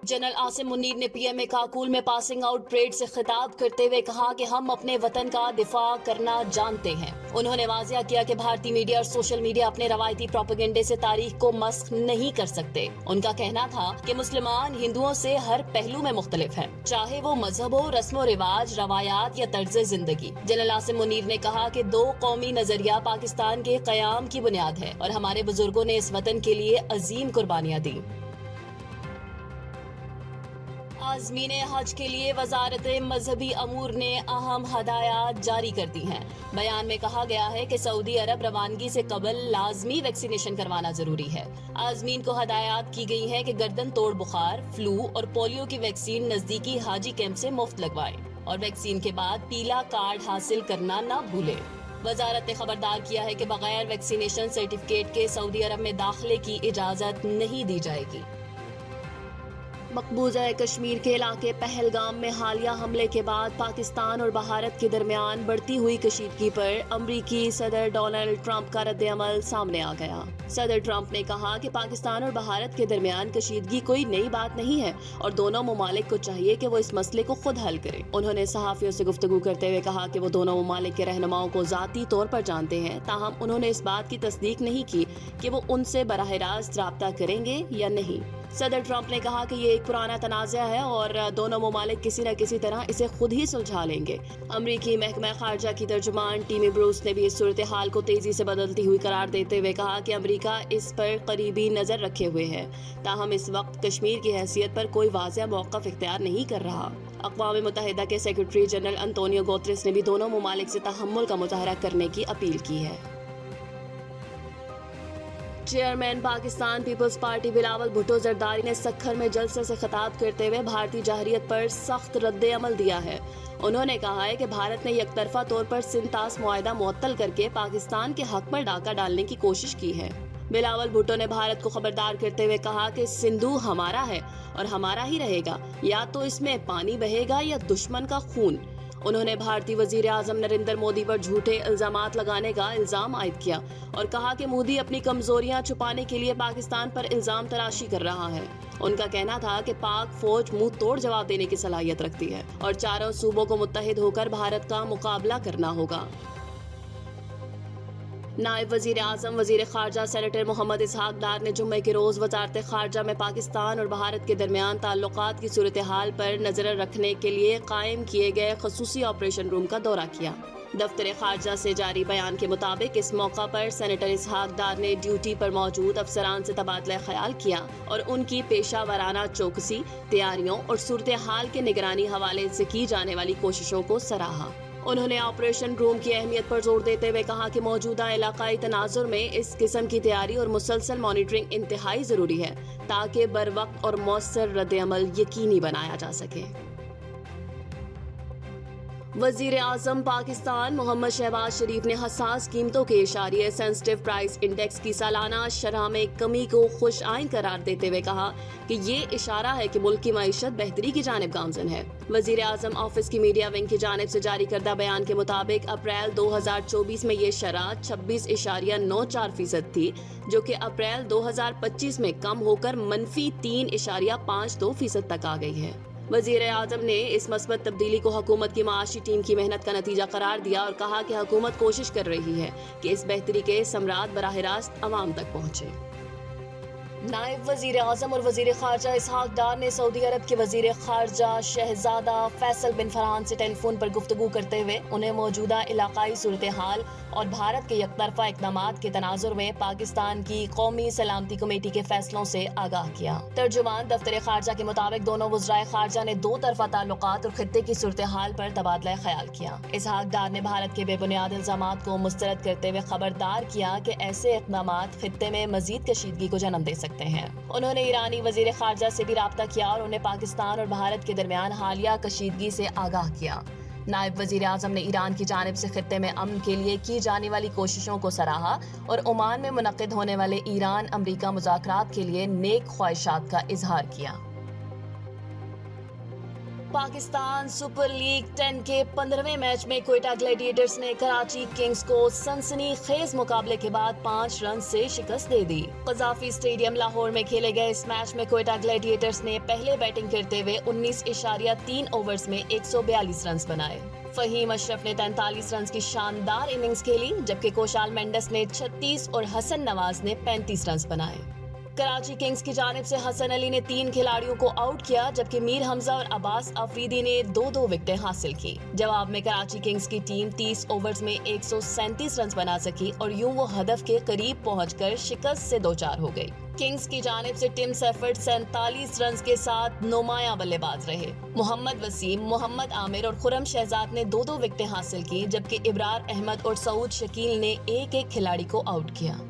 General Asim Munir ने PMA Kakul में passing out parade से खिताब करते हुए कहा कि हम अपने वतन का दिफा करना जानते हैं। उन्होंने वाजिया किया कि भारतीय मीडिया और सोशल मीडिया अपने रवायती प्रोपेगेंडे से तारीख को मस्ख नहीं कर सकते। उनका कहना था कि मुसलमान हिंदुओं से हर पहलू में मुख्तलिफ हैं, चाहे वो मजहब हो, रस्म रिवाज, रवायात या तर्ज जिंदगी। जनरल आसिम मुनीर ने कहा कि दो कौमी नजरिया पाकिस्तान के कयाम की बुनियाद है और हमारे बुजुर्गों ने इस वतन के लिए अजीम कुर्बानियां दी। आज़मीन हज के लिए वजारत मजहबी अमूर ने अहम हदायत जारी कर दी हैं। बयान में कहा गया है कि सऊदी अरब रवानगी से कबल लाजमी वैक्सीनेशन करवाना जरूरी है। आज़मीन को हदायत की गई है कि गर्दन तोड़ बुखार, फ्लू और पोलियो की वैक्सीन नजदीकी हाजी कैंप से मुफ्त लगवाएं और वैक्सीन के बाद पीला कार्ड हासिल करना न भूलें। वजारत ने खबरदार किया है कि बगैर वैक्सीनेशन सर्टिफिकेट के सऊदी अरब में दाखिले की इजाजत नहीं दी जाएगी। मकबूजा कश्मीर के इलाके पहलगाम में हालिया हमले के बाद पाकिस्तान और भारत के दरमियान बढ़ती हुई कशीदगी पर अमरीकी सदर डोनाल्ड ट्रंप का रद्द-ए-अमल सामने आ गया। सदर ट्रंप ने कहा कि पाकिस्तान और भारत के दरमियान कशीदगी कोई नई बात नहीं है और दोनों ममालिक को चाहिए कि वो इस मसले को खुद हल करें। उन्होंने सहाफियों से गुफ्तगू करते हुए कहा कि वो दोनों ममालिक के रहनुमाओं को जाती तौर पर जानते हैं, ताहम उन्होंने इस बात की तस्दीक नहीं की कि वो उनसे बराह रास्त राब्ता करेंगे या नहीं। सदर ट्रंप ने कहा कि ये एक पुराना तनाज़ा है और दोनों ममालिक किसी न किसी तरह इसे खुद ही सुलझा लेंगे। अमरीकी महकमा खारजा की तर्जुमान टीमी ब्रूस ने भी इस सूरत हाल को तेजी से बदलती हुई करार देते हुए कहा कि अमरीका इस पर करीबी नजर रखे हुए है, ताहम इस वक्त कश्मीर की हैसियत पर कोई वाज़ेह मौक़िफ़ इख्तियार नहीं कर रहा। अक़वाम मुत्तहिदा के सेक्रेटरी जनरल अंतोनियो गुतेरेस ने भी दोनों ममालिक से तहम्मुल का मुज़ाहरा करने की अपील की है। चेयरमैन पाकिस्तान पीपल्स पार्टी बिलावल भुट्टो जरदारी ने सक्खर में जलसे से खिताब करते हुए भारतीय जाहरियत पर सख्त रद्द-ए-अमल दिया है। उन्होंने कहा है कि भारत ने यकतरफा तौर पर सिंतास मुआहदा मुअत्तल करके पाकिस्तान के हक पर डाका डालने की कोशिश की है। बिलावल भुट्टो ने भारत को खबरदार करते हुए कहा कि सिंधु हमारा है और हमारा ही रहेगा, या तो इसमें पानी बहेगा या दुश्मन का खून। उन्होंने भारतीय वजीर आजम नरेंद्र मोदी पर झूठे इल्जामात लगाने का इल्जाम आयद किया और कहा कि मोदी अपनी कमजोरियां छुपाने के लिए पाकिस्तान पर इल्जाम तराशी कर रहा है। उनका कहना था कि पाक फौज मुंह तोड़ जवाब देने की सलाहियत रखती है और चारों सूबों को मुत्तहिद होकर भारत का मुकाबला करना होगा। नायब वजीर आजम वजीर खारजा सेनेटर मोहम्मद इसहाक डार ने जुम्मे के रोज वजारत खारजा में पाकिस्तान और भारत के दरमियान ताल्लुकात की सूरत हाल पर नजर रखने के लिए कायम किए गए खसूसी ऑपरेशन रूम का दौरा किया। दफ्तर खारजा से जारी बयान के मुताबिक इस मौका पर सेनेटर इसहाक डार ने ड्यूटी पर मौजूद अफसरान से तबादला ख्याल किया और उनकी पेशा वाराना चौकसी, तैयारियों और सूरत हाल के निगरानी हवाले से की जाने वाली कोशिशों को सराहा। उन्होंने ऑपरेशन रूम की अहमियत पर जोर देते हुए कहा कि मौजूदा इलाकाई तनाजुर में इस किस्म की तैयारी और मुसलसल मॉनिटरिंग इंतहाई जरूरी है ताकि बर वक्त और मौसर रद्द-ए-अमल यकीनी बनाया जा सके। वजीर आजम पाकिस्तान मोहम्मद शहबाज शरीफ ने हसास कीमतों के इशारे सेंसिटिव प्राइस इंडेक्स की सालाना शरह में कमी को खुश आइन करार देते हुए कहा कि ये इशारा है कि मुल्क की मईशत बेहतरी की जानिब गामजन है। वजीर आजम ऑफिस की मीडिया विंग की जानिब से जारी करदा बयान के मुताबिक अप्रैल 2024 में ये शरह 26.94% थी, जो कि अप्रैल 2025 में कम होकर -3.52% तक आ गई है। वजीर आजम ने इस मस्बत तब्दीली को हुकूमत की माशी टीम की मेहनत का नतीजा करार दिया और कहा कि हुकूमत कोशिश कर रही है कि इस बेहतरी के समरात बराह रास्त अवाम तक पहुँचे। नायब वजीर आजम और वजीर खारजा इसहाक डार ने सऊदी अरब के वजीर खारजा शहजादा फैसल बिन फरहान से टेलीफोन पर गुफ्तगू करते हुए उन्हें मौजूदा इलाकाई सूरत हाल और भारत के यकतरफा इक़दामात के तनाजुर में पाकिस्तान की कौमी सलामती कमेटी के फैसलों से आगाह किया। तर्जुमान दफ्तर खारजा के मुताबिक दोनों वज़राए खारजा ने दो तरफा ताल्लुकात और खित्ते की सूरत हाल पर तबादला ख्याल किया। इसहाक डार ने भारत के बेबुनियाद इल्जामात को मुस्तरद करते हुए खबरदार किया कि ऐसे इक़दामात खित्ते में मजीद कशीदगी को जन्म दे सकते हैं। उन्होंने ईरानी वजीर खारजा से भी राब्ता किया और उन्हें पाकिस्तान और भारत के दरमियान हालिया कशीदगी से आगाह किया। नायब वजीर आजम ने ईरान की जानिब से खित्ते में अमन के लिए की जाने वाली कोशिशों को सराहा और ओमान में मुनक्किद होने वाले ईरान अमरीका मुज़ाकरात के लिए नेक ख्वाहिशात का इजहार किया। पाकिस्तान सुपर लीग 10 के 15वें मैच में क्वेटा ग्लैडिएटर्स ने कराची किंग्स को सनसनीखेज मुकाबले के बाद 5 रन से शिकस्त दे दी। कजाफी स्टेडियम लाहौर में खेले गए इस मैच में क्वेटा ग्लैडिएटर्स ने पहले बैटिंग करते हुए 19.3 ओवर्स में 142 रन बनाए। फहीम अशरफ ने 43 रन की शानदार इनिंग्स खेली, जबकि कोशाल मेंडस ने 36 और हसन नवाज ने 35 रन बनाए। कराची किंग्स की जानिब से हसन अली ने 3 खिलाड़ियों को आउट किया, जबकि मीर हमजा और अब्बास अफरीदी ने 2-2 विकेटें हासिल की। जवाब में कराची किंग्स की टीम 30 ओवर्स में 137 रन बना सकी और यूं वो हदफ के करीब पहुंचकर शिकस्त से दो-चार हो गई। किंग्स की जानिब से टिम सेफर्ड 47 रन के साथ नुमाया बल्लेबाज रहे। मोहम्मद वसीम, मोहम्मद आमिर और खुरम शहजाद ने 2-2 विकेटें हासिल की, जबकि इब्रार अहमद और सऊद शकील ने एक-एक खिलाड़ी को आउट किया।